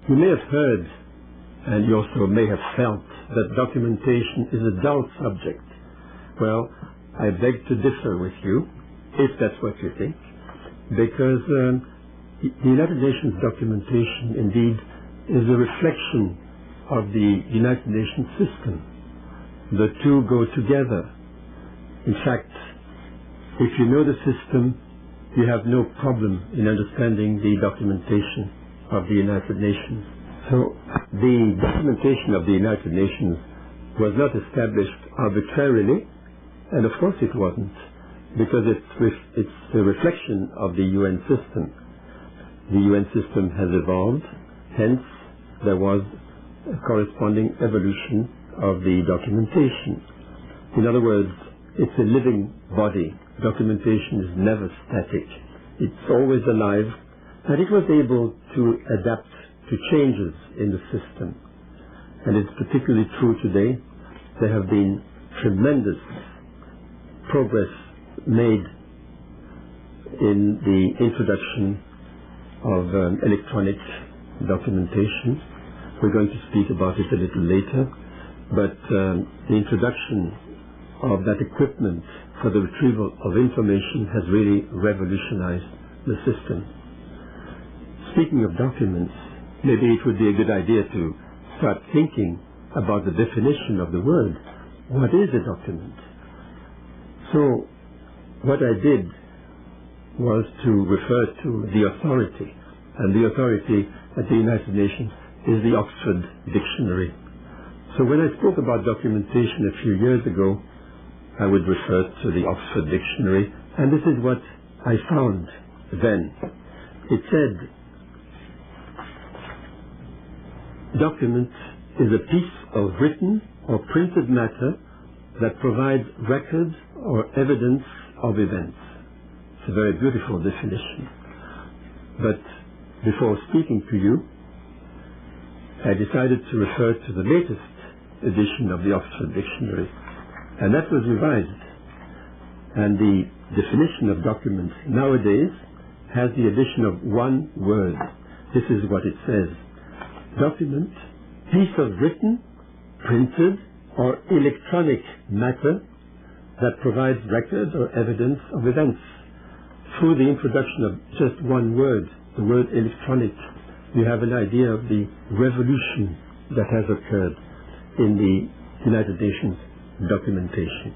You may have heard, and you also may have felt, that documentation is a dull subject. Well, I beg to differ with you, if that's what you think, because the United Nations documentation indeed is a reflection of the United Nations system. The two go together. In fact, if you know the system, you have no problem in understanding the documentation of the United Nations. So the documentation of the United Nations was not established arbitrarily, and of course it wasn't, because it's a reflection of the UN system. The UN system has evolved, hence there was a corresponding evolution of the documentation. In other words, it's a living body. Documentation is never static. It's always alive, and it was able to adapt to changes in the system. And it's particularly true today. There have been tremendous progress made in the introduction of electronic documentation. We're going to speak about it a little later, but the introduction of that equipment for the retrieval of information has really revolutionized the system. Speaking of documents, maybe it would be a good idea to start thinking about the definition of the word. What is a document? So what I did was to refer to the authority, and the authority at the United Nations is the Oxford Dictionary. So when I spoke about documentation a few years ago, I would refer to the Oxford Dictionary, and this is what I found then. It said, document is a piece of written or printed matter that provides records or evidence of events. It's a very beautiful definition. But before speaking to you, I decided to refer to the latest edition of the Oxford Dictionary, and that was revised. And the definition of document nowadays has the addition of one word. This is what it says. Document, piece of written, printed, or electronic matter that provides records or evidence of events. Through the introduction of just one word, the word electronic, you have an idea of the revolution that has occurred in the United Nations documentation.